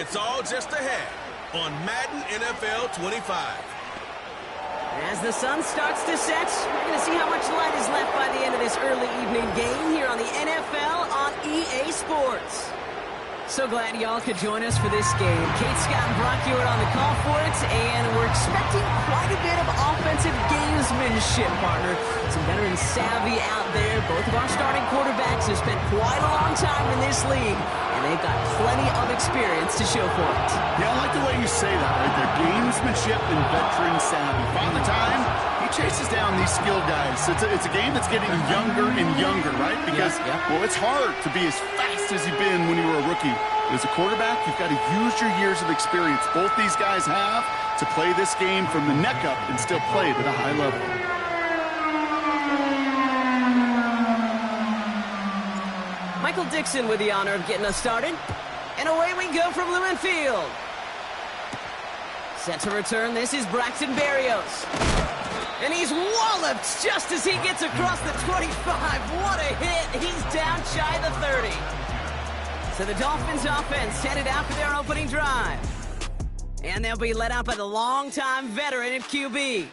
It's all just ahead on Madden NFL 25. As the sun starts to set, we're going to see how much light is left by the end of this early evening game here on the NFL on EA Sports. So glad y'all could join us for this game. Kate, Scott, and Brock Hewitt on the call for it, and we're expecting quite a bit of offensive gamesmanship, partner. Some veteran savvy out there. Both of our starting quarterbacks have spent quite a long time in this league, and they've got plenty of experience to show for it. Yeah, I like the way you say that, right there. Gamesmanship and veteran savvy. Father Time, he chases down these skilled guys. It's a game that's getting younger and younger, right? Because, well, it's hard to be as fast as you've been when you were a rookie. But as a quarterback, you've got to use your years of experience both these guys have to play this game from the neck up and still play it at a high level. Michael Dixon with the honor of getting us started. And away we go from Lumen Field. Set to return, this is Braxton Berrios. And he's walloped just as he gets across the 25. What a hit. He's down shy of the 30. So the Dolphins offense headed out for their opening drive. And they'll be led out by the longtime veteran at QB.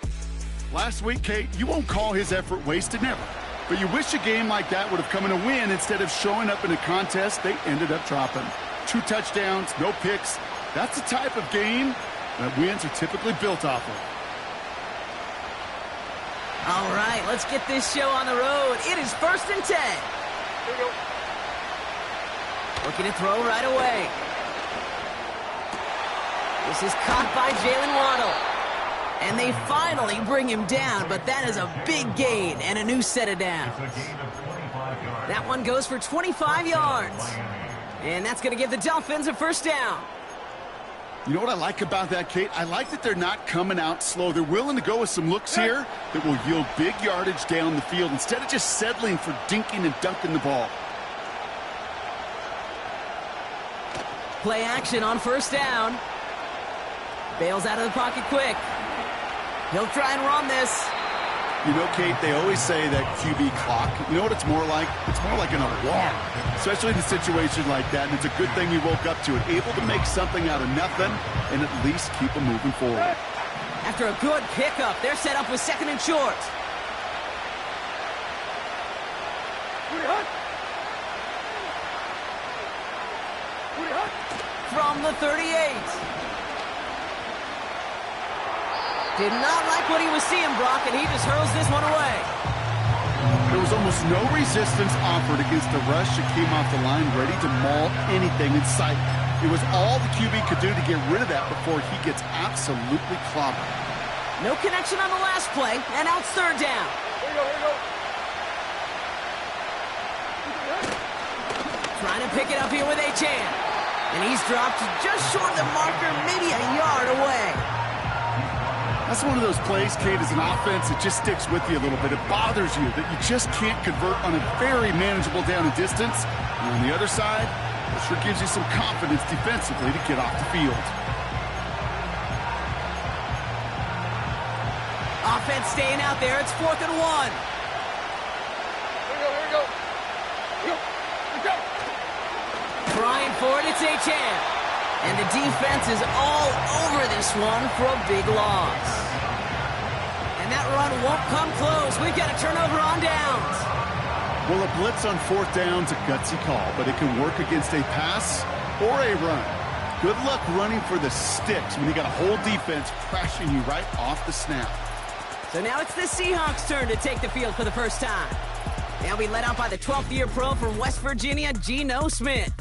Last week, Kate, you won't call his effort wasted, never. But you wish a game like that would have come in a win instead of showing up in a contest they ended up dropping. 2 touchdowns, no picks. That's the type of game that wins are typically built off of. All right, let's get this show on the road. It is 1st and 10. Here we go. Looking to throw right away. This is caught by Jalen Waddle. And they finally bring him down, but that is a big gain and a new set of downs. That one goes for 25 yards. And that's going to give the Dolphins a first down. You know what I like about that, Kate? I like that they're not coming out slow. They're willing to go with some looks here that will yield big yardage down the field instead of just settling for dinking and dunking the ball. Play action on first down. Bails out of the pocket quick. He'll try and run this. You know, Kate, they always say that QB clock. You know what it's more like? It's more like an alarm, especially in a situation like that. And it's a good thing you woke up to it, able to make something out of nothing and at least keep them moving forward. After a good pickup, they're set up with 2nd and short. From the 38. Did not like what he was seeing, Brock, and he just hurls this one away. There was almost no resistance offered against the rush that came off the line, ready to maul anything in sight. It was all the QB could do to get rid of that before he gets absolutely clobbered. No connection on the last play, and now it's 3rd down. Here we go, here we go. Trying to pick it up here with Y.T.M. And he's dropped just short of the marker, maybe a yard away. That's one of those plays, Kate, as an offense, it just sticks with you a little bit. It bothers you that you just can't convert on a very manageable down and distance. And on the other side, it sure gives you some confidence defensively to get off the field. Offense staying out there. It's 4th and 1. Here we go, here we go. Here we go. Here we go. Trying for it, it's Y.T.M. And the defense is all over this one for a big loss. And that run won't come close. We've got a turnover on downs. Well, a blitz on 4th down's a gutsy call, but it can work against a pass or a run. Good luck running for the sticks when you got a whole defense crashing you right off the snap. So now it's the Seahawks' turn to take the field for the first time. They'll be led out by the 12th-year pro from West Virginia, Geno Smith.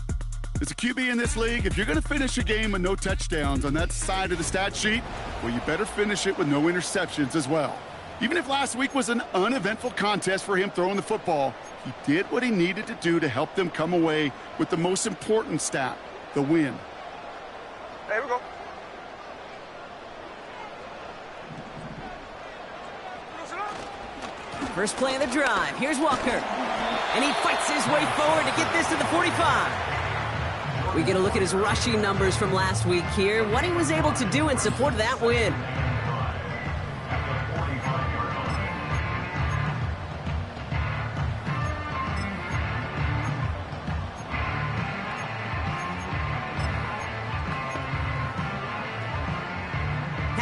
As a QB in this league, if you're going to finish a game with no touchdowns on that side of the stat sheet, well, you better finish it with no interceptions as well. Even if last week was an uneventful contest for him throwing the football, he did what he needed to do to help them come away with the most important stat, the win. There we go. First play of the drive. Here's Walker. And he fights his way forward to get this to the 45. We get a look at his rushing numbers from last week here, what he was able to do in support of that win.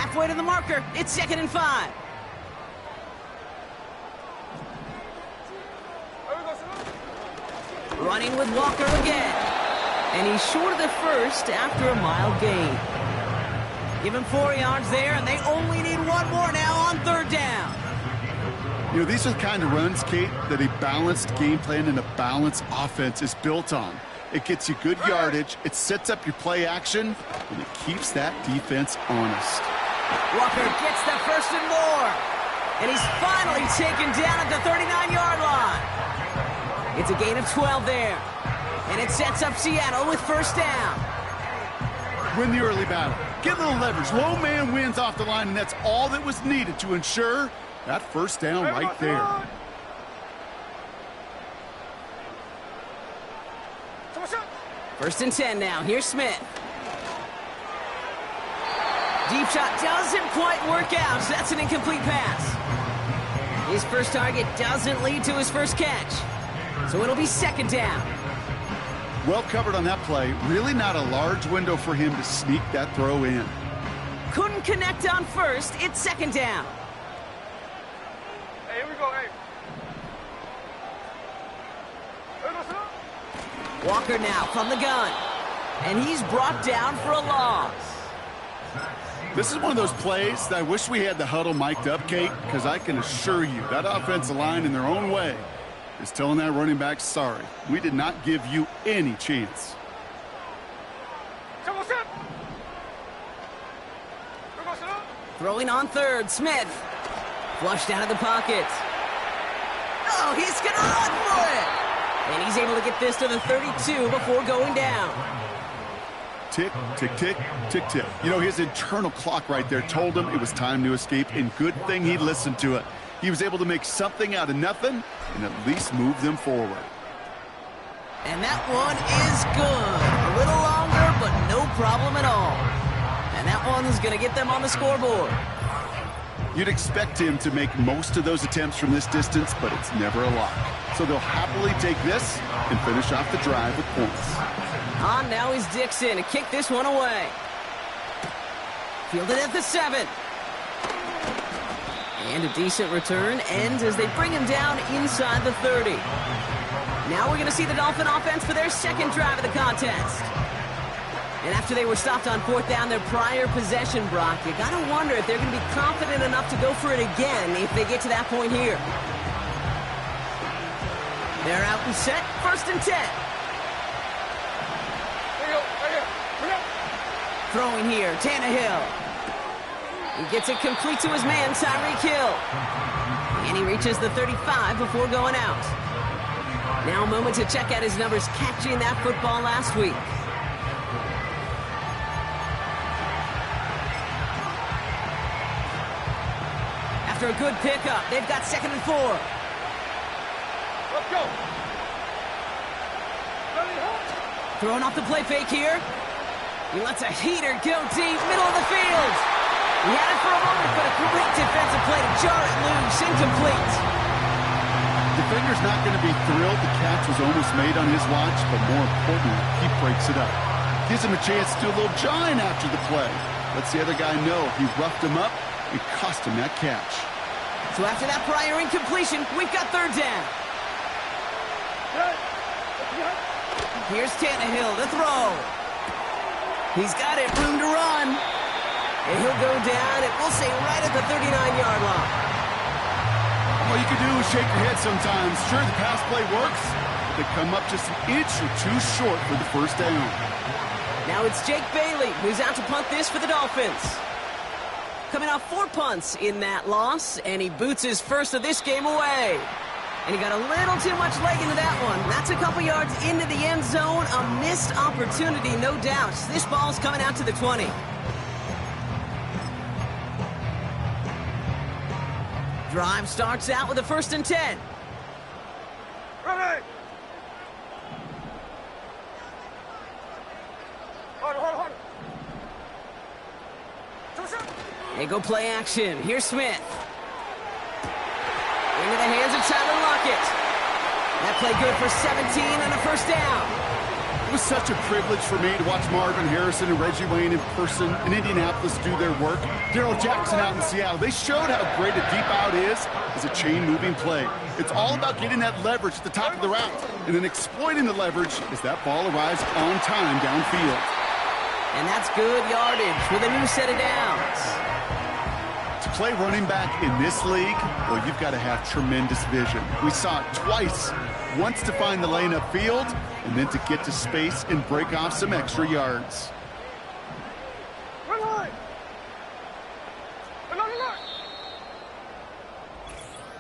Halfway to the marker. It's 2nd and 5. Running with Walker again. And he's short of the first after a mild gain. Give him 4 yards there, and they only need 1 more now on 3rd down. You know, these are the kind of runs, Kate, that a balanced game plan and a balanced offense is built on. It gets you good yardage, it sets up your play action, and it keeps that defense honest. Walker gets the 1st and more. And he's finally taken down at the 39-yard line. It's a gain of 12 there. And it sets up Seattle with 1st down. Win the early battle. Get a little leverage. Low man wins off the line, and that's all that was needed to ensure that 1st down right there. 1st and 10 now. Here's Smith. Deep shot doesn't quite work out, so that's an incomplete pass. His first target doesn't lead to his first catch. So it'll be 2nd down. Well covered on that play. Really not a large window for him to sneak that throw in. Couldn't connect on 1st. It's 2nd down. Hey, here we go, hey. Walker now from the gun. And he's brought down for a loss. This is one of those plays that I wish we had the huddle mic'd up, Kate, because I can assure you that offensive line in their own way is telling that running back, sorry, we did not give you any chance. Throwing on 3rd, Smith. Flushed out of the pocket. Oh, he's going to run for it. And he's able to get this to the 32 before going down. Tick, tick, tick, tick, tick. You know, his internal clock right there told him it was time to escape, and good thing he listened to it. He was able to make something out of nothing and at least move them forward. And that one is good. A little longer, but no problem at all. And that one's going to get them on the scoreboard. You'd expect him to make most of those attempts from this distance, but it's never a lock. So they'll happily take this and finish off the drive with points. On now is Dixon to kick this one away. Fielded at the 7. And a decent return ends as they bring him down inside the 30. Now we're going to see the Dolphin offense for their 2nd drive of the contest. And after they were stopped on 4th down their prior possession, Brock, you got to wonder if they're going to be confident enough to go for it again if they get to that point here. They're out and set. 1st and 10. Throwing here, Tannehill. He gets it complete to his man, Tyreek Hill. And he reaches the 35 before going out. Now a moment to check out his numbers catching that football last week. After a good pickup, they've got 2nd and 4. Let's go. Throwing off the play fake here. He lets a heater go deep, middle of the field. He had it for a moment, but a great defensive play to jar it loose, incomplete. Defender's not going to be thrilled the catch was almost made on his watch, but more importantly, he breaks it up. Gives him a chance to do a little jawing after the play. Lets the other guy know he roughed him up and cost him that catch. So after that prior incompletion, we've got 3rd down. Here's Tannehill to throw. He's got it, room to run. And he'll go down, and we'll say right at the 39-yard line. All you can do is shake your head sometimes. Sure, the pass play works, but they come up just an inch or two short for the 1st down. Now it's Jake Bailey, who's out to punt this for the Dolphins. Coming off 4 punts in that loss, and he boots his first of this game away. And he got a little too much leg into that one. That's a couple yards into the end zone. A missed opportunity, no doubt. This ball's coming out to the 20. Drive starts out with a 1st and 10. Ready. Hold. They go play action. Here's Smith. Into the hands of Tyler Lockett. That play good for 17 and a 1st down. was such a privilege for me to watch Marvin Harrison and Reggie Wayne in person in Indianapolis do their work. Darrell Jackson out in Seattle. They showed how great a deep out is as a chain-moving play. It's all about getting that leverage at the top of the route and then exploiting the leverage as that ball arrives on time downfield. And that's good yardage with a new set of downs. To play running back in this league, well, you've got to have tremendous vision. We saw it twice. Once to find the lane upfield, and then to get to space and break off some extra yards.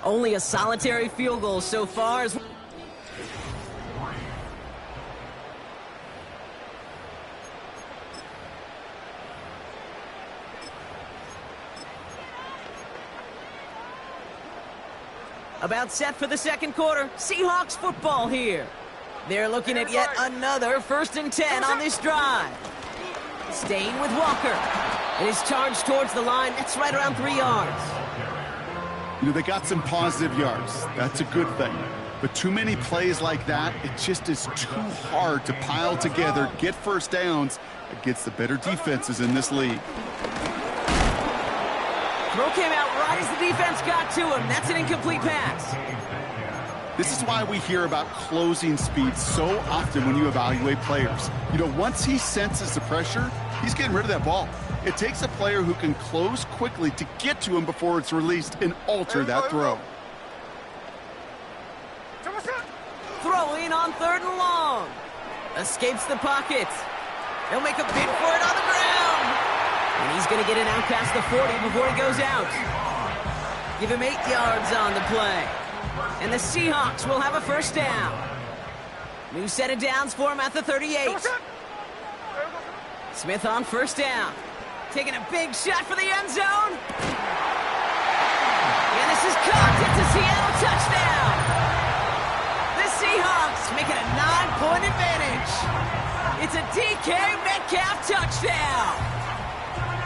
Only a solitary field goal so far. About set for the second quarter. Seahawks football here. They're looking at yet another 1st and 10 on this drive. Staying with Walker. And his charge towards the line. That's right around 3 yards. You know, they got some positive yards. That's a good thing. But too many plays like that, it just is too hard to pile together, get first downs against the better defenses in this league. Throw came out right as the defense got to him. That's an incomplete pass. This is why we hear about closing speed so often when you evaluate players. You know, once he senses the pressure, he's getting rid of that ball. It takes a player who can close quickly to get to him before it's released and alter that throw. Throwing on 3rd and long. Escapes the pocket. He'll make a bid for it on the ground. And he's going to get it out past the 40 before he goes out. Give him 8 yards on the play. And the Seahawks will have a 1st down. New set of downs for him at the 38. Smith on 1st down. Taking a big shot for the end zone. And this is caught. It's a Seattle touchdown. The Seahawks make it a 9-point advantage. It's a DK Metcalf touchdown.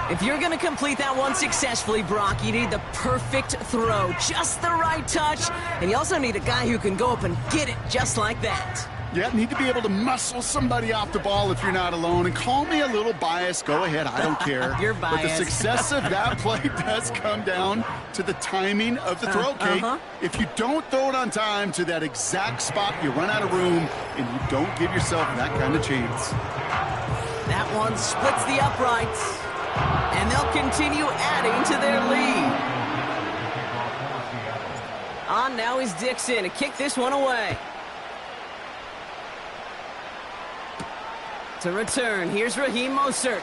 If you're going to complete that one successfully, Brock, you need the perfect throw, just the right touch, and you also need a guy who can go up and get it just like that. Yeah, need to be able to muscle somebody off the ball if you're not alone. And call me a little biased. Go ahead. I don't care. You're biased. But the success of that play does come down to the timing of the throw, Kate. If you don't throw it on time to that exact spot, you run out of room, and you don't give yourself that kind of chance. That one splits the uprights, and they'll continue adding to their lead. On now is Dixon to kick this one away. To return, here's Raheem Mostert.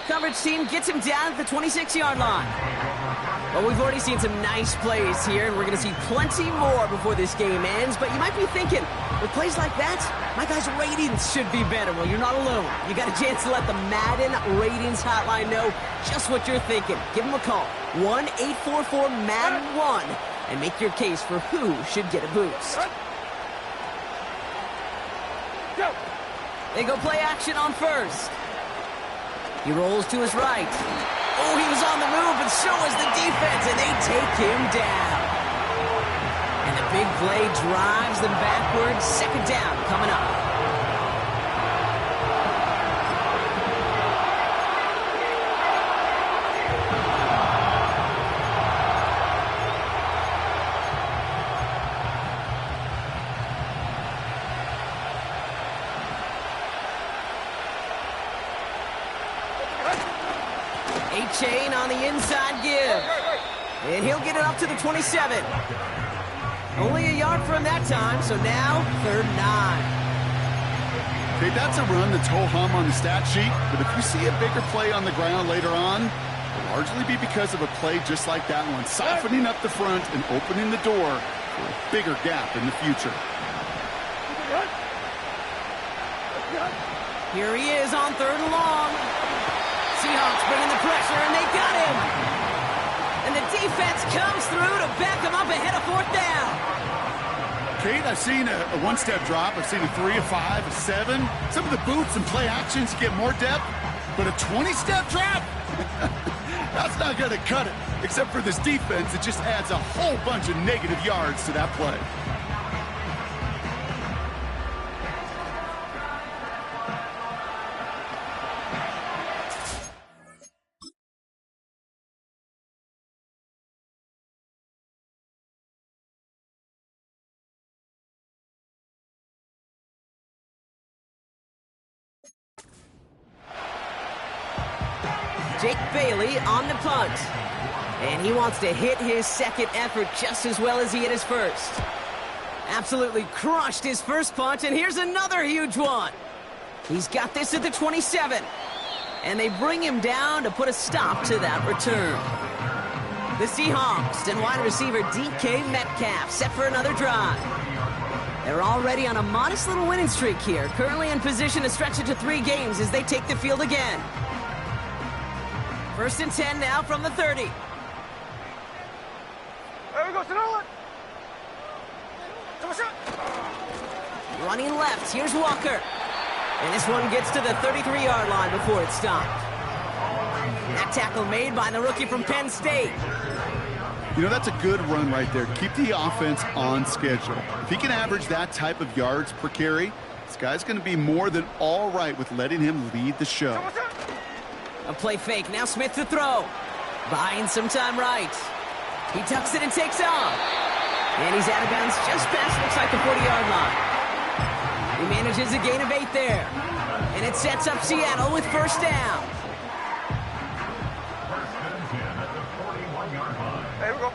Coverage team gets him down at the 26-yard line. Well, we've already seen some nice plays here, and we're going to see plenty more before this game ends. But you might be thinking, with plays like that, my guys' ratings should be better. Well, you're not alone. You got a chance to let the Madden Ratings Hotline know just what you're thinking. Give them a call, 1-844-MADDEN-1, and make your case for who should get a boost. They go play action on 1st. He rolls to his right. Oh, he was on the move, and so was the defense, and they take him down. And the big play drives them backwards. 2nd down coming up. Chain on the inside give. And he'll get it up to the 27. Only a yard from that time, so now 3rd and 9. Okay, that's a run that's ho-hum on the stat sheet, but if you see a bigger play on the ground later on, it'll largely be because of a play just like that one, softening up the front and opening the door for a bigger gap in the future. Here he is on 3rd and long. Seahawks bringing the pressure, and they got him. And the defense comes through to back him up ahead of 4th down. Kate, I've seen a one-step drop. I've seen a 3, a 5, a 7. Some of the boots and play actions get more depth, but a 20-step drop? That's not going to cut it. Except for this defense, it just adds a whole bunch of negative yards to that play. Jake Bailey on the punt. And he wants to hit his second effort just as well as he hit his first. Absolutely crushed his first punt, and here's another huge one. He's got this at the 27. And they bring him down to put a stop to that return. The Seahawks and wide receiver DK Metcalf set for another drive. They're already on a modest little winning streak here, currently in position to stretch it to 3 games as they take the field again. 1st and 10 now from the 30. There we go, Sonoma. Running left, here's Walker. And this one gets to the 33-yard line before it's stopped. That tackle made by the rookie from Penn State. You know, that's a good run right there. Keep the offense on schedule. If he can average that type of yards per carry, this guy's going to be more than all right with letting him lead the show. A play fake, now Smith to throw. Buying some time right. He tucks it and takes off. And he's out of bounds just past, looks like the 40-yard line. He manages a gain of 8 there. And it sets up Seattle with first down. Here we go.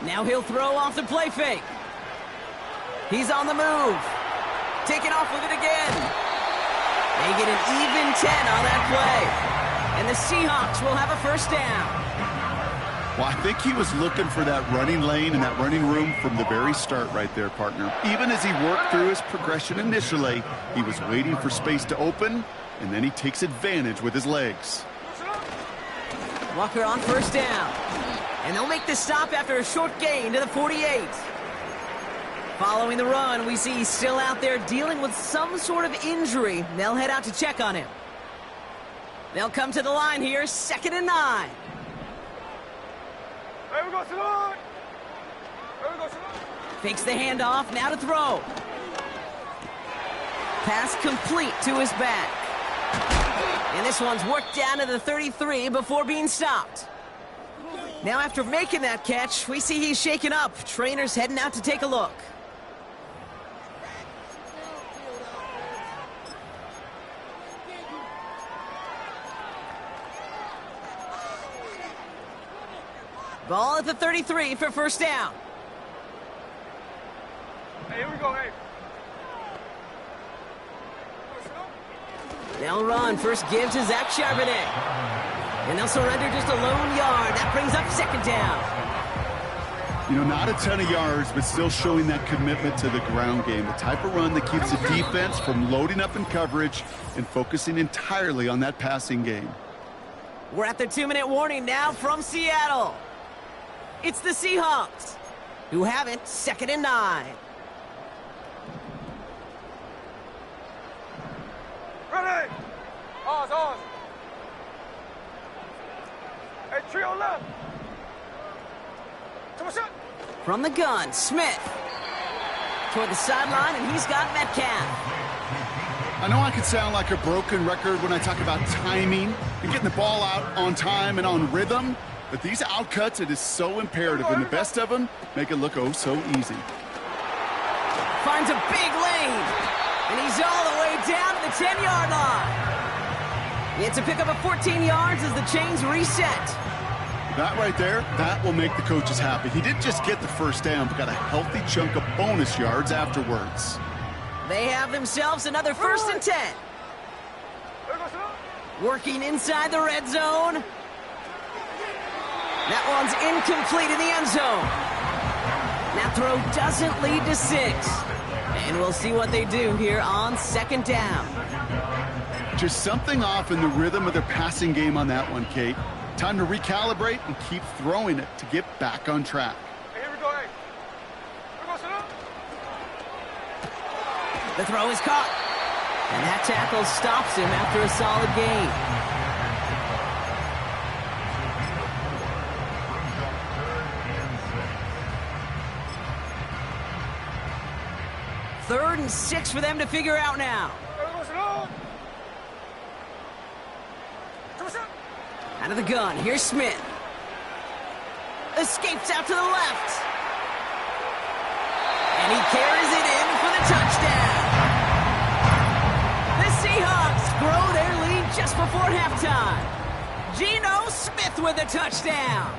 Now he'll throw off the play fake. He's on the move. Taking off with it again. They get an even 10 on that play. And the Seahawks will have a first down. Well, I think he was looking for that running lane and that running room from the very start right there, partner. Even as he worked through his progression initially, he was waiting for space to open, and then he takes advantage with his legs. Walker on first down. And they'll make the stop after a short gain to the 48. Following the run, we see he's still out there dealing with some sort of injury. They'll head out to check on him. They'll come to the line here, 2nd and 9. There we go, Salon. There we go, Salon. Fakes the handoff, now to throw. Pass complete to his back. And this one's worked down to the 33 before being stopped. Now after making that catch, we see he's shaken up. Trainer's heading out to take a look. Ball at the 33 for first down. Hey, here we go, hey. They'll run. First give to Zach Charbonnet. And they'll surrender just a lone yard. That brings up 2nd down. You know, not a ton of yards, but still showing that commitment to the ground game. The type of run that keeps the defense from loading up in coverage and focusing entirely on that passing game. We're at the 2-minute warning now from Seattle. It's the Seahawks, who have it, 2nd and 9. Ready? Oz. Hey, trio left. Come on, shot. From the gun, Smith. Toward the sideline, and he's got Metcalf. I know I could sound like a broken record when I talk about timing and getting the ball out on time and on rhythm, but these outcuts, it is so imperative, and the best of them make it look oh so easy. Finds a big lane, and he's all the way down to the 10-yard line. It's a pickup of 14 yards as the chains reset. That right there, that will make the coaches happy. He didn't just get the first down, but got a healthy chunk of bonus yards afterwards. They have themselves another 1st and 10. Working inside the red zone. That one's incomplete in the end zone. That throw doesn't lead to 6. And we'll see what they do here on 2nd down. Just something off in the rhythm of their passing game on that one, Kate. Time to recalibrate and keep throwing it to get back on track. Hey, here we go, hey. Here we go, Salon. The throw is caught. And that tackle stops him after a solid gain. Third and 6 for them to figure out now. Out of the gun, here's Smith. Escapes out to the left. And he carries it in for the touchdown. The Seahawks before halftime. Geno Smith with a touchdown.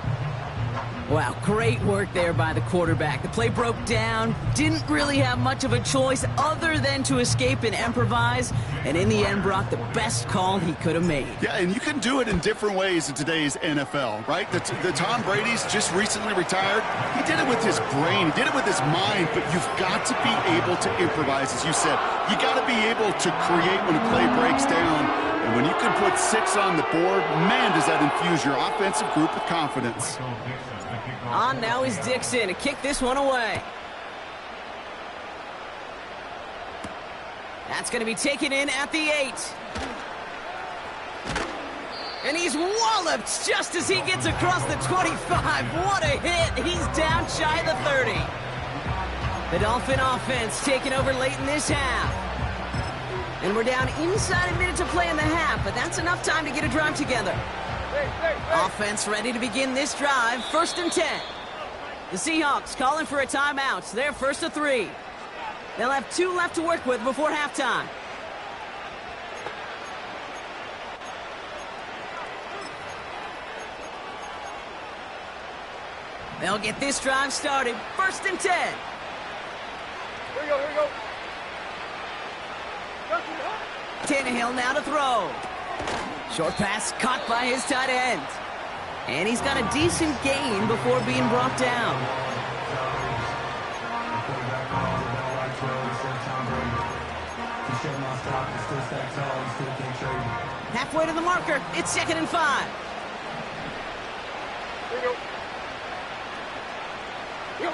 Wow, great work there by the quarterback. The play broke down, didn't really have much of a choice other than to escape and improvise, and in the end brought the best call he could have made. Yeah, and you can do it in different ways in today's NFL, right? The Tom Brady's just recently retired. He did it with his brain, he did it with his mind, but you've got to be able to improvise, as you said. You got to be able to create when a play breaks down. And when you can put 6 on the board, man, does that infuse your offensive group with confidence. On now is Dixon to kick this one away. That's going to be taken in at the 8. And he's walloped just as he gets across the 25. What a hit. He's down shy of the 30. The Dolphin offense taking over late in this half. And we're down inside a minute to play in the half, but that's enough time to get a drive together. Offense ready to begin this drive. 1st and 10. The Seahawks calling for a timeout. They're 1st and 3. They'll have 2 left to work with before halftime. They'll get this drive started. 1st and 10. Here we go, here we go. Tannehill now to throw. Short pass caught by his tight end. And he's got a decent gain before being brought down. Halfway to the marker. It's 2nd and 5. Here we go. Here we go.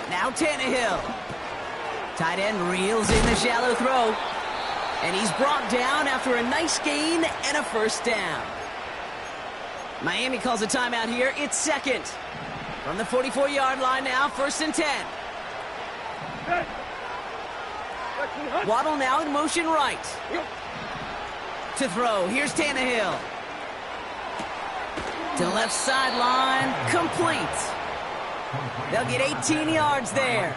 Now Tannehill. Tight end reels in the shallow throw. And he's brought down after a nice gain and a 1st down. Miami calls a timeout here. It's 2nd. From the 44-yard line now, 1st and 10. Waddle now in motion right. To throw. Here's Tannehill. To the left sideline. Complete. They'll get 18 yards there.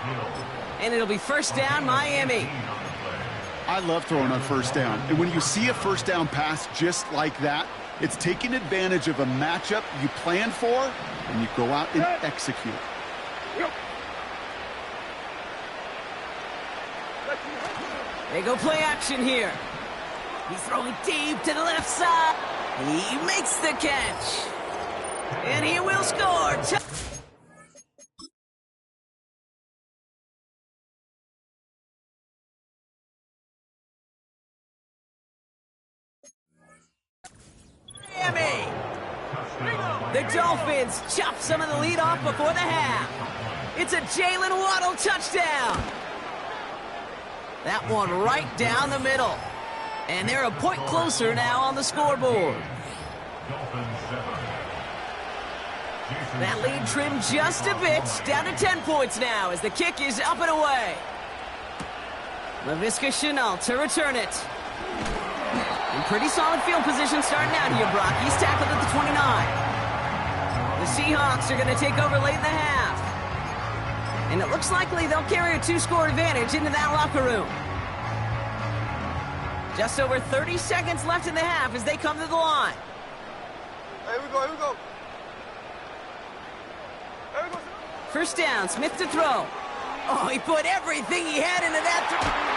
And it'll be 1st down, Miami. I love throwing on 1st down. And when you see a 1st down pass just like that, it's taking advantage of a matchup you plan for, and you go out and execute. They go play action here. He's throwing deep to the left side. He makes the catch. And he will score. The Dolphins chop some of the lead off before the half. It's a Jalen Waddle touchdown. That one right down the middle. And they're a point closer now on the scoreboard. That lead trimmed just a bit, down to 10 points now as the kick is up and away. Laviska Shenault to return it. In pretty solid field position starting out here, Brock. He's tackled at the 29. The Seahawks are going to take over late in the half. And it looks likely they'll carry a 2-score advantage into that locker room. Just over 30 seconds left in the half as they come to the line. Here we go, here we go. Here we go. 1st down, Smith to throw. Oh, he put everything he had into that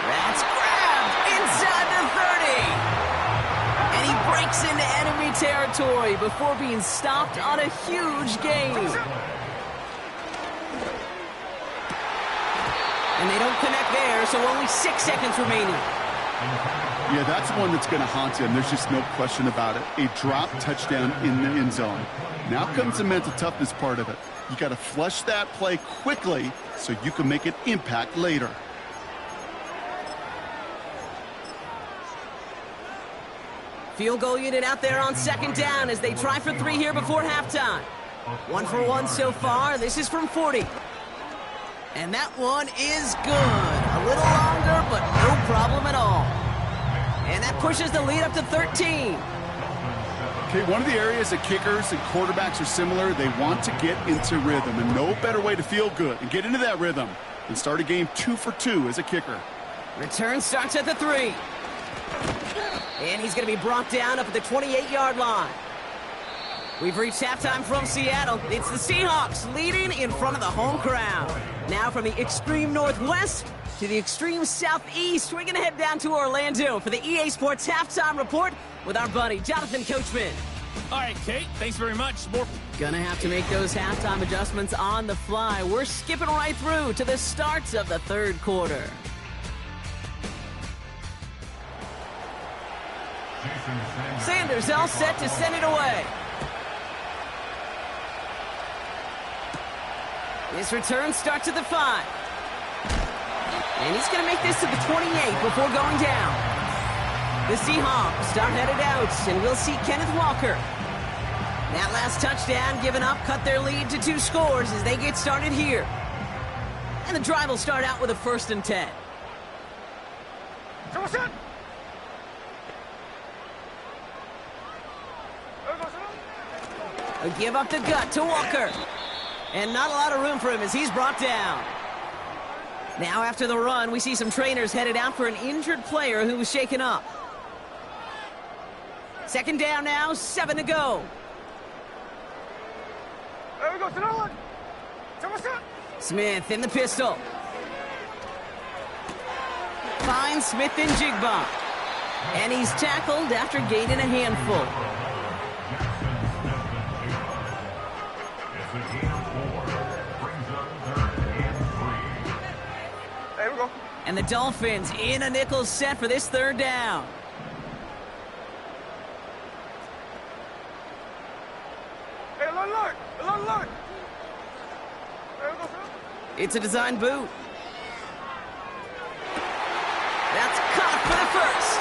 That's grabbed inside the 30. And he breaks into enemy territory before being stopped on a huge gain. And they don't connect there, so only 6 seconds remaining. Yeah, that's one that's going to haunt him. There's just no question about it. A drop touchdown in the end zone. Now comes the mental toughness part of it. You got to flush that play quickly so you can make an impact later. Field goal unit out there on 2nd down as they try for 3 here before halftime. 1 for 1 so far. This is from 40. And that one is good. A little longer, but no problem at all. And that pushes the lead up to 13. Okay, one of the areas that kickers and quarterbacks are similar, they want to get into rhythm. And no better way to feel good and get into that rhythm than start a game 2 for 2 as a kicker. Return starts at the 3. And he's going to be brought down up at the 28-yard line. We've reached halftime from Seattle. It's the Seahawks leading in front of the home crowd. Now from the extreme northwest to the extreme southeast, we're going to head down to Orlando for the EA Sports Halftime Report with our buddy, Jonathan Coachman. All right, Kate, thanks very much. Gonna have to make those halftime adjustments on the fly. We're skipping right through to the starts of the third quarter. Sanders all set to send it away. This return starts at the 5. And he's going to make this to the 28 before going down. The Seahawks are headed out, and we'll see Kenneth Walker. That last touchdown given up cut their lead to 2 scores as they get started here. And the drive will start out with a 1st and 10. A give up the gut to Walker. And not a lot of room for him as he's brought down. Now after the run, we see some trainers headed out for an injured player who was shaken up. 2nd down now, 7 to go. There we go, Smith in the pistol. Finds Smith in Jigba. And he's tackled after gaining a handful. There we go. And the Dolphins in a nickel set for this 3rd down. Hey, alert! Alert! There we go, sir. It's a design boot. That's caught for the 1st.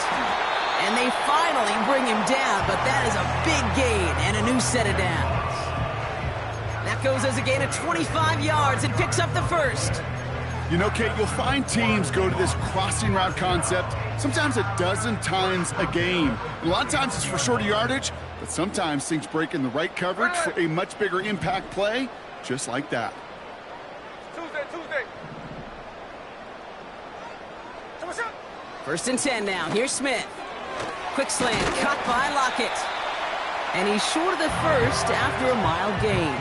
And they finally bring him down, but that is a big gain and a new set of downs. That goes as a gain of 25 yards and picks up the 1st. You know, Kate, you'll find teams go to this crossing route concept sometimes a dozen times a game. A lot of times it's for shorter yardage, but sometimes things break in the right coverage for a much bigger impact play, just like that. Tuesday. 1st and 10 now. Here's Smith. Quick slant, caught by Lockett. And he's short of the 1st after a mild gain.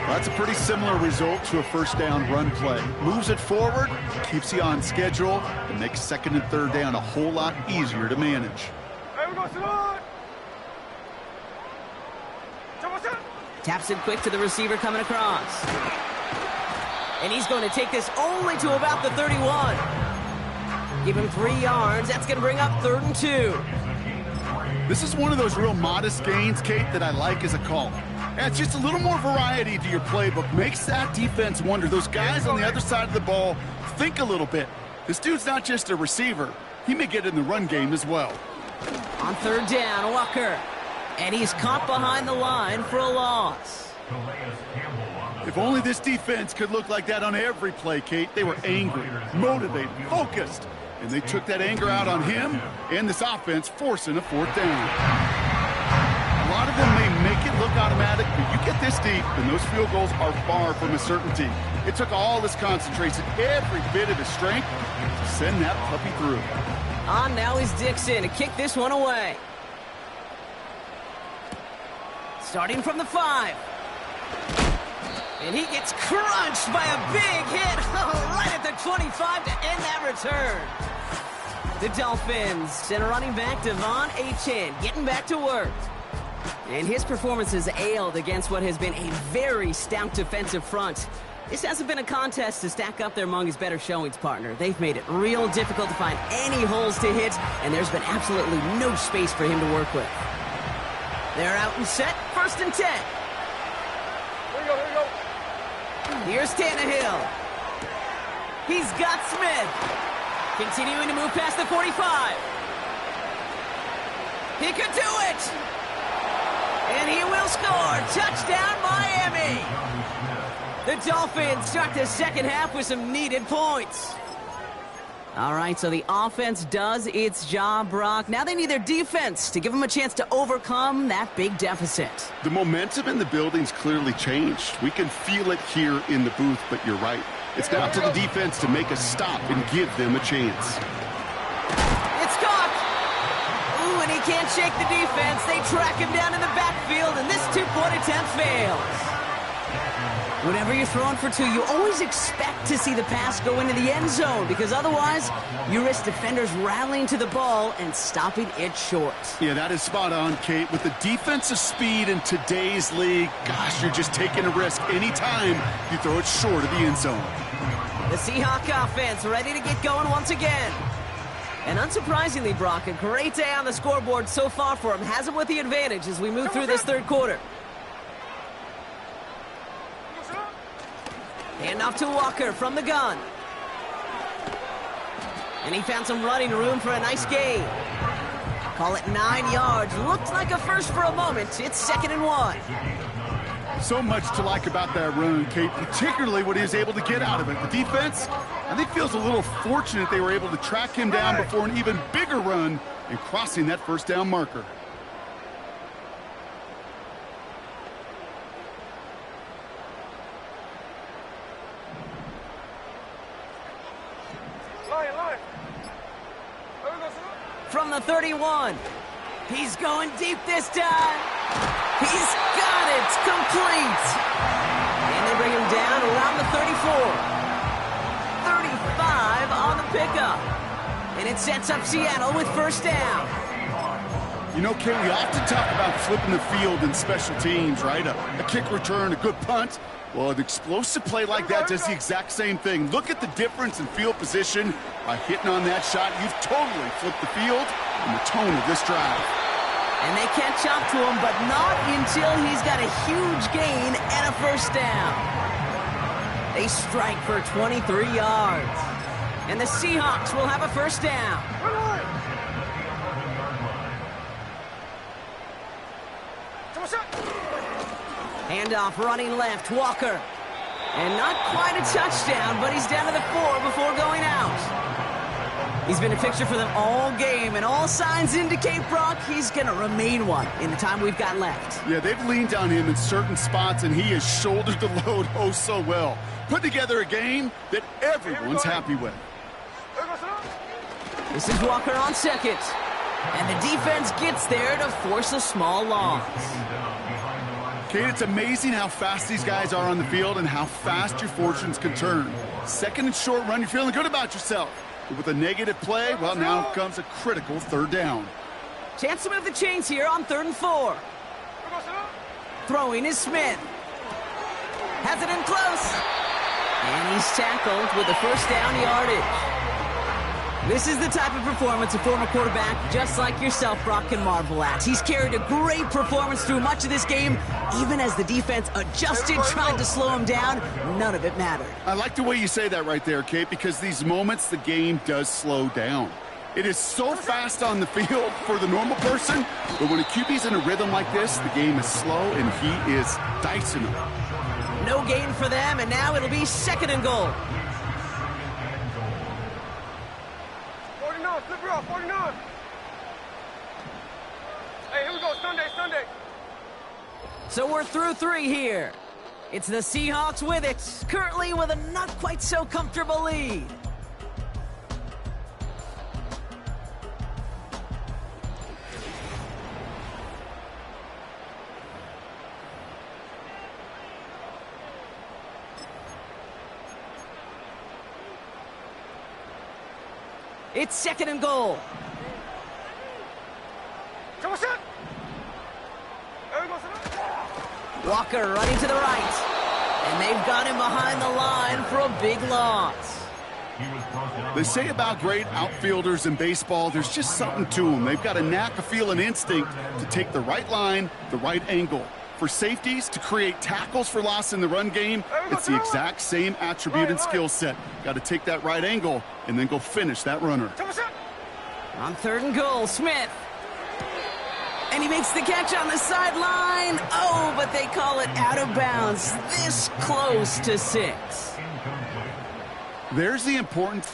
Well, that's a pretty similar result to a 1st down run play. Moves it forward, keeps you on schedule, and makes 2nd and 3rd down a whole lot easier to manage. There we go, sir. Taps it quick to the receiver coming across. And he's going to take this only to about the 31. Give him 3 yards. That's going to bring up 3rd and 2. This is one of those real modest gains, Kate, that I like as a call. And it's just a little more variety to your playbook. Makes that defense wonder. Those guys on the other side of the ball think a little bit. This dude's not just a receiver. He may get in the run game as well. On 3rd down, Walker. And he's caught behind the line for a loss. If only this defense could look like that on every play, Kate. They were angry, motivated, focused. And they took that anger out on him and this offense, forcing a 4th down. A lot of them may make it look automatic, but you get this deep, and those field goals are far from a certainty. It took all his concentration, every bit of his strength, to send that puppy through. On now is Dixon to kick this one away. Starting from the 5. And he gets crunched by a big hit right at the 25 to end that return. The Dolphins send a running back, Devon Achane, getting back to work. And his performance has ailed against what has been a very stout defensive front. This hasn't been a contest to stack up there among his better showings, partner. They've made it real difficult to find any holes to hit, and there's been absolutely no space for him to work with. They're out and set, 1st and 10. Here we go. Here's Tannehill. He's got Smith. Continuing to move past the 45. He could do it. And he will score. Touchdown, Miami. The Dolphins start the 2nd half with some needed points. All right, so the offense does its job, Brock. Now they need their defense to give them a chance to overcome that big deficit. The momentum in the building's clearly changed. We can feel it here in the booth, but you're right. It's now to the defense to make a stop and give them a chance. It's caught. can't shake the defense. They track him down in the backfield, and this two-point attempt fails. Whenever you're throwing for two, you always expect to see the pass go into the end zone, because otherwise you risk defenders rallying to the ball and stopping it short. Yeah, that is spot on, Kate. With the defensive speed in today's league, gosh, you're just taking a risk anytime you throw it short of the end zone. The Seahawk offense ready to get going once again. And unsurprisingly, Brock, a great day on the scoreboard so far for him. Has him with the advantage as we move through this third quarter. Hand off to Walker from the gun. And he found some running room for a nice gain. Call it 9 yards. Looked like a first for a moment. It's 2nd and 1. So much to like about that run, Kate, particularly what he was able to get out of it. The defense, I think, feels a little fortunate they were able to track him down before an even bigger run and crossing that first down marker. From the 31. He's going deep this time. He's got it. Complete. And they bring him down around the 34. 35 on the pickup. And it sets up Seattle with first down. You know, Kate, we often talk about flipping the field in special teams, right? A kick return, a good punt. Well, an explosive play like that does the exact same thing. Look at the difference in field position. By hitting on that shot, you've totally flipped the field and the tone of this drive. And they catch up to him, but not until he's got a huge gain and a first down. They strike for 23 yards. And the Seahawks will have a first down. Handoff running left, Walker. And not quite a touchdown, but he's down to the 4 before going out. He's been a fixture for them all game, and all signs indicate, Brock, he's going to remain one in the time we've got left. Yeah, they've leaned on him in certain spots, and he has shouldered the load oh so well. Put together a game that everyone's happy with. This is Walker on second. And the defense gets there to force a small loss. Kate, it's amazing how fast these guys are on the field and how fast your fortunes can turn. 2nd and short run, you're feeling good about yourself. But with a negative play, well, now comes a critical 3rd down. Chance to move the chains here on 3rd and 4. Throwing is Smith. Has it in close. And he's tackled with the first down yardage. This is the type of performance a former quarterback just like yourself, Brock, can marvel at. He's carried a great performance through much of this game. Even as the defense adjusted, tried to slow him down, none of it mattered. I like the way you say that right there, Kate, because these moments the game does slow down. It is so fast on the field for the normal person, but when a QB's in a rhythm like this, the game is slow and he is dicing them. No gain for them, and now it'll be 2nd and goal. 49. Hey, here we go. Sunday. So we're through 3 here. It's the Seahawks with it, currently with a not quite so comfortable lead. It's 2nd and goal. Walker running to the right. And they've got him behind the line for a big loss. They say about great outfielders in baseball, there's just something to them. They've got a knack, a feel, an instinct to take the right line, the right angle. For safeties, to create tackles for loss in the run game, it's the exact same attribute and skill set. Got to take that right angle and then go finish that runner. On 3rd and goal, Smith. And he makes the catch on the sideline. Oh, but they call it out of bounds. This close to 6. There's the importance.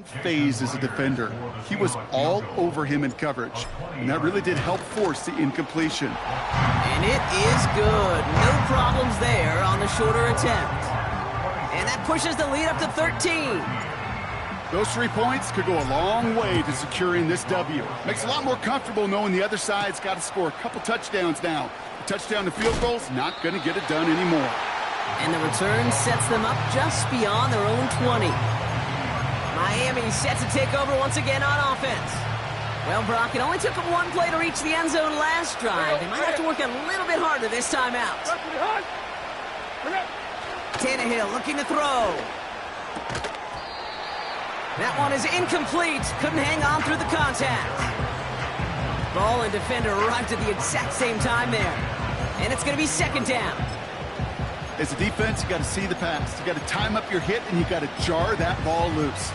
phase as a defender. He was all over him in coverage, and that really did help force the incompletion. And it is good. No problems there on the shorter attempt. And that pushes the lead up to 13. Those 3 points could go a long way to securing this W. Makes it a lot more comfortable knowing the other side's got to score a couple touchdowns now. A touchdown to field goal's not going to get it done anymore. And the return sets them up just beyond their own 20. Miami set to take over once again on offense. Well, Brock, it only took them 1 play to reach the end zone last drive. They might have to work a little bit harder this time out. Tannehill looking to throw. That one is incomplete. Couldn't hang on through the contact. Ball and defender arrived at the exact same time there. And it's going to be second down. As a defense, you got to see the pass. You got to time up your hit, and you got to jar that ball loose.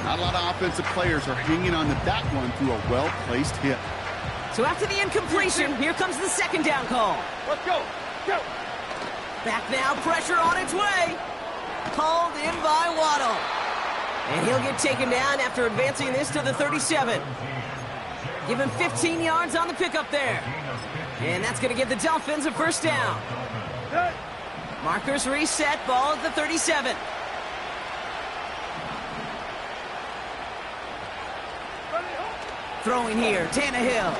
Not a lot of offensive players are hanging on to that one through a well-placed hit. So after the incompletion, here comes the second down call. Let's go. Go. Back now, pressure on its way. Called in by Waddle. And he'll get taken down after advancing this to the 37. Give him 15 yards on the pickup there. And that's going to give the Dolphins a first down. Markers reset, ball at the 37. Throwing here, Tannehill.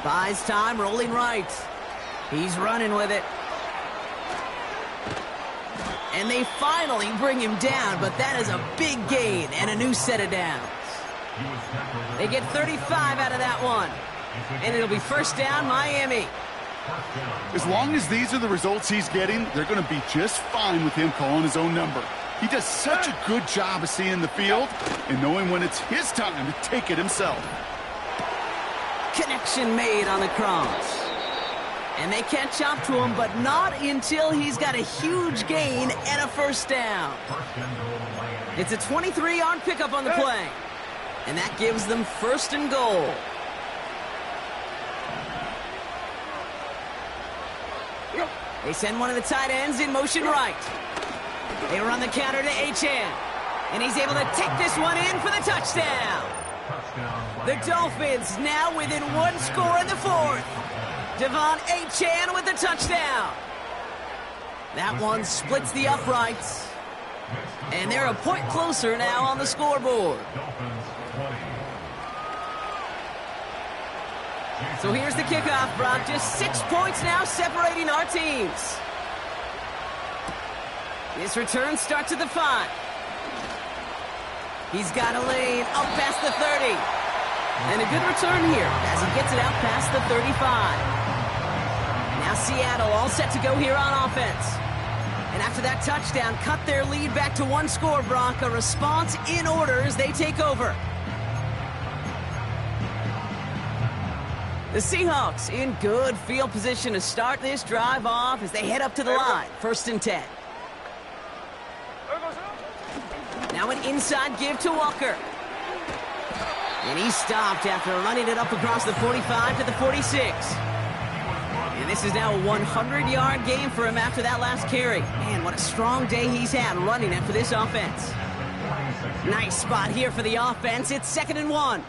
Buys time, rolling right. He's running with it. And they finally bring him down, but that is a big gain and a new set of downs. They get 35 out of that one. And it'll be first down, Miami. As long as these are the results he's getting, they're going to be just fine with him calling his own number. He does such a good job of seeing the field and knowing when it's his time to take it himself. Connection made on the cross. And they catch up to him, but not until he's got a huge gain and a first down. It's a 23-yard pickup on the play. And that gives them first and goal. They send one of the tight ends in motion right. They run the counter to H.M. And he's able to take this one in for the touchdown. The Dolphins now within 1 score in the fourth. Devon H.M. with the touchdown. That one splits the uprights. And they're a point closer now on the scoreboard. So here's the kickoff, Brock. Just 6 points now separating our teams. This return starts at the 5. He's got a lane up past the 30. And a good return here as he gets it out past the 35. Now Seattle all set to go here on offense. And after that touchdown, cut their lead back to 1 score, Brock. A response in order as they take over. The Seahawks in good field position to start this drive off as they head up to the line. First and 10. Now an inside give to Walker. And he stopped after running it up across the 45 to the 46. And this is now a 100-yard game for him after that last carry. Man, what a strong day he's had running it for this offense. Nice spot here for the offense. It's 2nd and 1.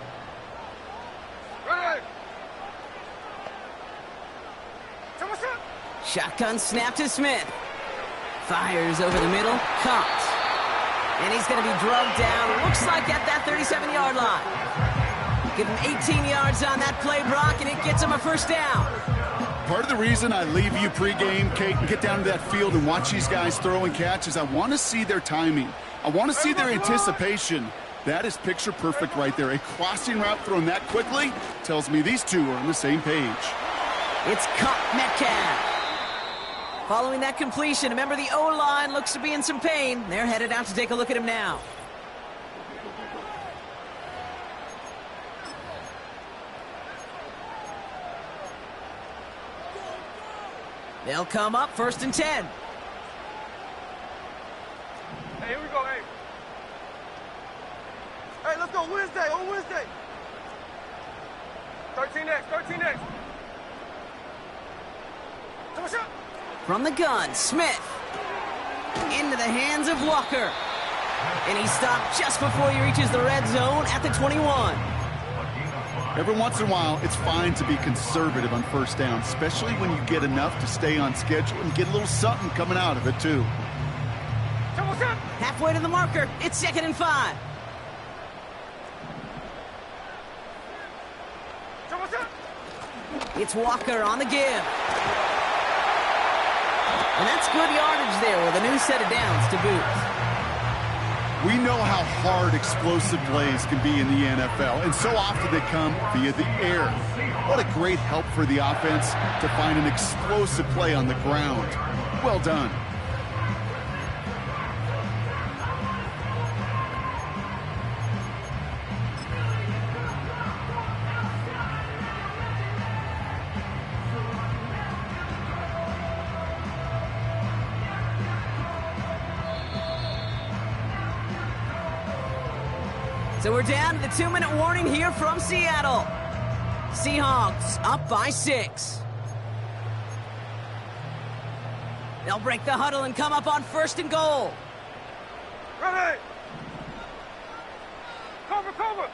Shotgun snap to Smith. Fires over the middle. Caught. And he's going to be drugged down. Looks like at that 37-yard line. Give him 18 yards on that play, Brock, and it gets him a first down. Part of the reason I leave you pregame, Kate, and get down to that field and watch these guys throw and catch is I want to see their timing. I want to see their anticipation. That is picture perfect right there. A crossing route thrown that quickly tells me these two are on the same page. It's Cup Metcalf. Following that completion, remember the O-line looks to be in some pain. They're headed out to take a look at him now. They'll come up 1st and 10. Hey, here we go, hey. Hey, let's go Wednesday, on Wednesday. 13 next, 13 next. Come on, shot. From the gun, Smith. Into the hands of Walker. And he stopped just before he reaches the red zone at the 21. Every once in a while, it's fine to be conservative on first down, especially when you get enough to stay on schedule and get a little something coming out of it, too. Halfway to the marker. It's 2nd and 5. It's Walker on the give. And that's good yardage there with a new set of downs to boot. We know how hard explosive plays can be in the NFL, and so often they come via the air. What a great help for the offense to find an explosive play on the ground. Well done. So we're down to the 2-minute warning here from Seattle. Seahawks up by 6. They'll break the huddle and come up on 1st and goal. Ready! Cover, cover!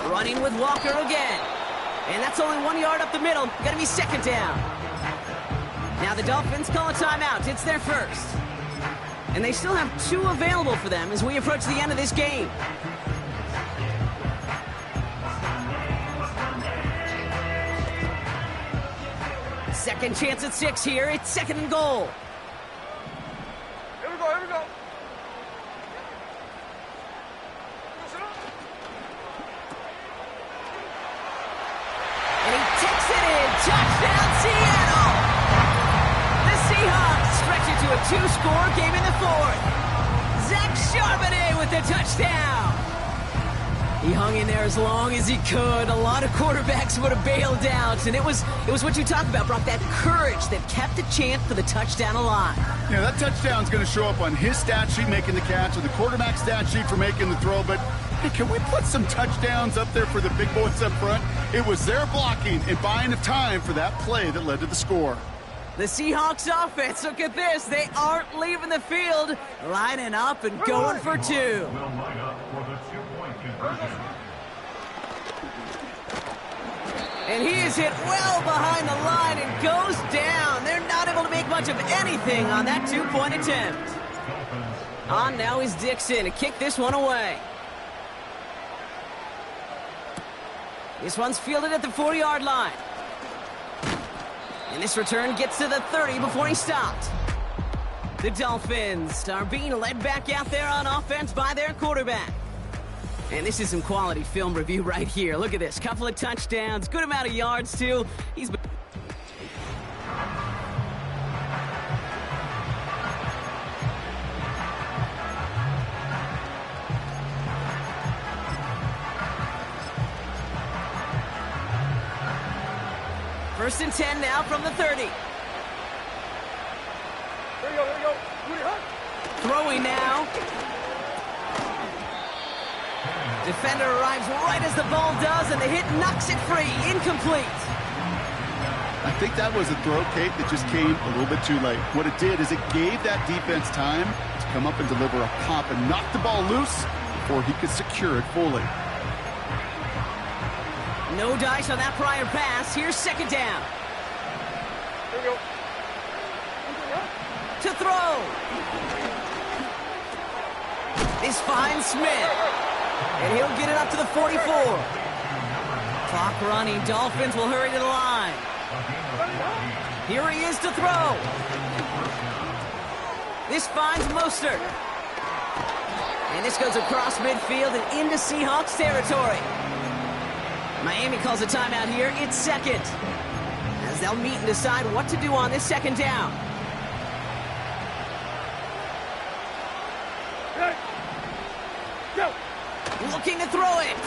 Running with Walker again. And that's only 1 yard up the middle. Gonna be 2nd down. Now the Dolphins call a timeout. It's their first. And they still have 2 available for them as we approach the end of this game. Second chance at 6 here. It's 2nd and goal. Here we go, here we go. And he takes it in. Touchdown, Seattle! The Seahawks stretch it to a 2-score game in the 4th. Zach Charbonnet with the touchdown. He hung in there as long as he could. A lot of quarterbacks would have bailed out. And it was what you talked about, Brock, that courage that kept the chance for the touchdown alive. Yeah, that touchdown's going to show up on his stat sheet making the catch or the quarterback stat sheet for making the throw. But, hey, can we put some touchdowns up there for the big boys up front? It was their blocking and buying of time for that play that led to the score. The Seahawks offense, look at this. They aren't leaving the field, lining up and going for 2. And he is hit well behind the line and goes down. They're not able to make much of anything on that 2-point attempt. On now is Dixon to kick this one away. This one's fielded at the 4-yard line. And this return gets to the 30 before he stopped. The Dolphins are being led back out there on offense by their quarterback. And this is some quality film review right here. Look at this. Couple of touchdowns. Good amount of yards, too. He's been... First and 10 now from the 30. Here we go, here we go. Throwing now. Defender arrives right as the ball does, and the hit knocks it free. Incomplete. I think that was a throw, Kate, that just came a little bit too late. What it did is it gave that defense time to come up and deliver a pop and knock the ball loose before he could secure it fully. No dice on that prior pass. Here's 2nd down. Here we go. To throw. This finds Smith. And he'll get it up to the 44. Clock running. Dolphins will hurry to the line. Here he is to throw. This finds Mostert. And this goes across midfield and into Seahawks territory. Miami calls a timeout here. It's 2nd. As they'll meet and decide what to do on this 2nd down. Go. Looking to throw it.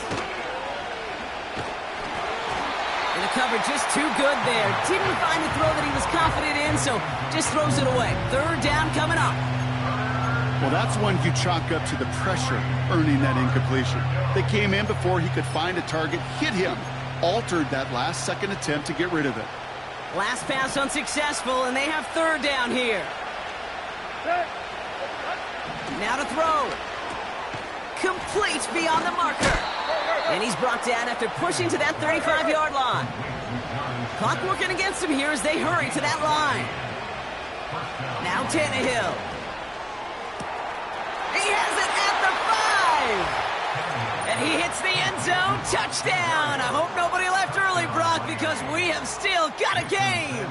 And the coverage just too good there. Didn't find the throw that he was confident in, so just throws it away. 3rd down coming up. Well, that's one you chalk up to the pressure earning that incompletion. They came in before he could find a target, hit him, altered that last-second attempt to get rid of it. Last pass unsuccessful, and they have third down here. Now to throw. Complete beyond the marker. And he's brought down after pushing to that 35-yard line. Clock working against him here as they hurry to that line. Now Tannehill. He has it at the 5. And he hits the end zone. Touchdown. I hope nobody left early, Brock, because we have still got a game.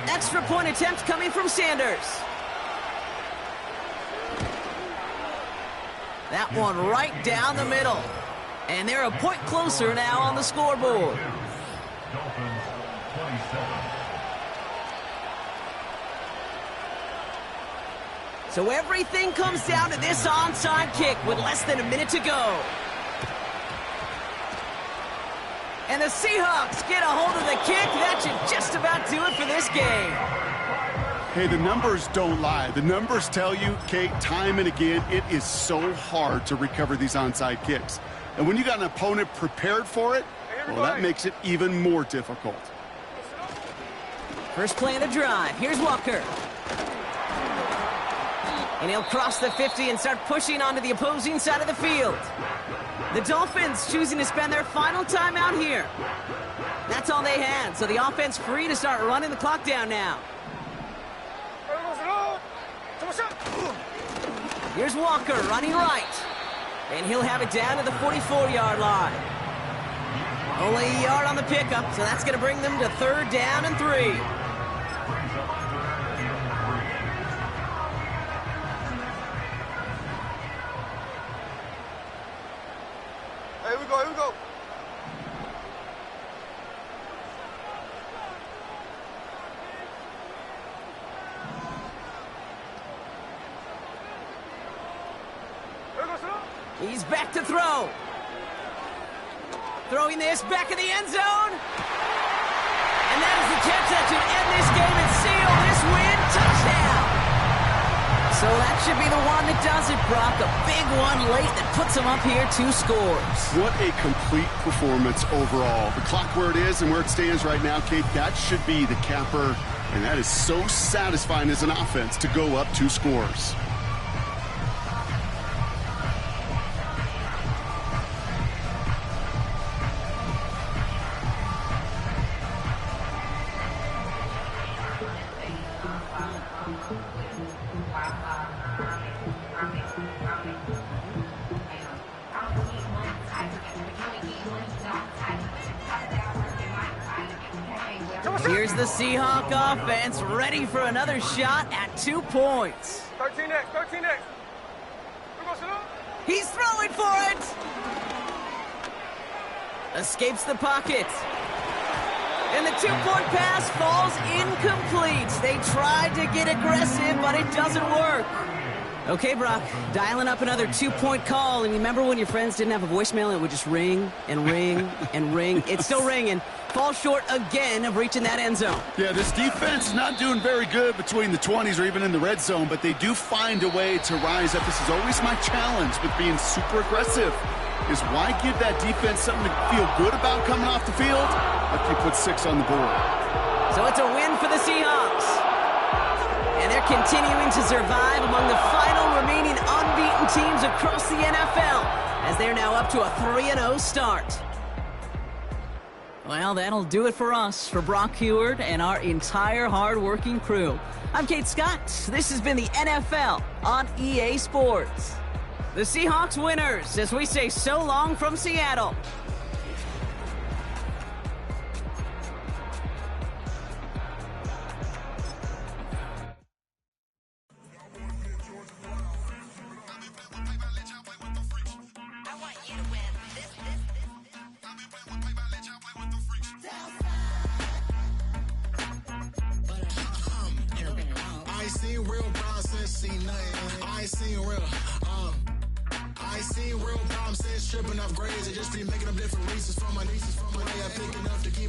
Extra point attempt coming from Sanders. That one right down the middle. And they're a point closer now on the scoreboard. So everything comes down to this onside kick with less than a minute to go. And the Seahawks get a hold of the kick. That should just about do it for this game. Hey, the numbers don't lie. The numbers tell you, Kate, time and again, it is so hard to recover these onside kicks. And when you got an opponent prepared for it, well, that makes it even more difficult. First play of the drive. Here's Walker. And he'll cross the 50 and start pushing onto the opposing side of the field. The Dolphins choosing to spend their final time out here. That's all they had, so the offense free to start running the clock down now. Here's Walker running right. And he'll have it down to the 44-yard line. Only a yard on the pickup, so that's going to bring them to third down and 3. Here we go, here we go. He's back to throw. Throwing this back in the end zone. And that is the catch that should end this game and seal this win. Touchdown. So that should be the one that does it, Brock. A big one late that puts him up here 2 scores. What a complete performance overall. The clock where it is and where it stands right now, Kate, that should be the capper. And that is so satisfying as an offense to go up 2 scores. Here's the Seahawk offense ready for another shot at 2 points. 13 next, 13 next. He's throwing for it. Escapes the pocket. And the 2-point pass falls incomplete. They tried to get aggressive, but it doesn't work. Okay, Brock, dialing up another 2-point call. And you remember when your friends didn't have a voicemail and it would just ring and ring and ring? It's still ringing. Falls short again of reaching that end zone. Yeah, this defense is not doing very good between the 20s or even in the red zone, but they do find a way to rise up. This is always my challenge with being super aggressive, is why give that defense something to feel good about coming off the field after you put 6 on the board. So it's a win for the Seahawks. And they're continuing to survive among the final remaining unbeaten teams across the NFL as they're now up to a 3-0 start. Well, that'll do it for us, for Brock Heward and our entire hard-working crew. I'm Kate Scott. This has been the NFL on EA Sports. The Seahawks winners as we say so long from Seattle. Tripping off grades, they just be making up different reasons for my nieces. From my day, I picking up to keep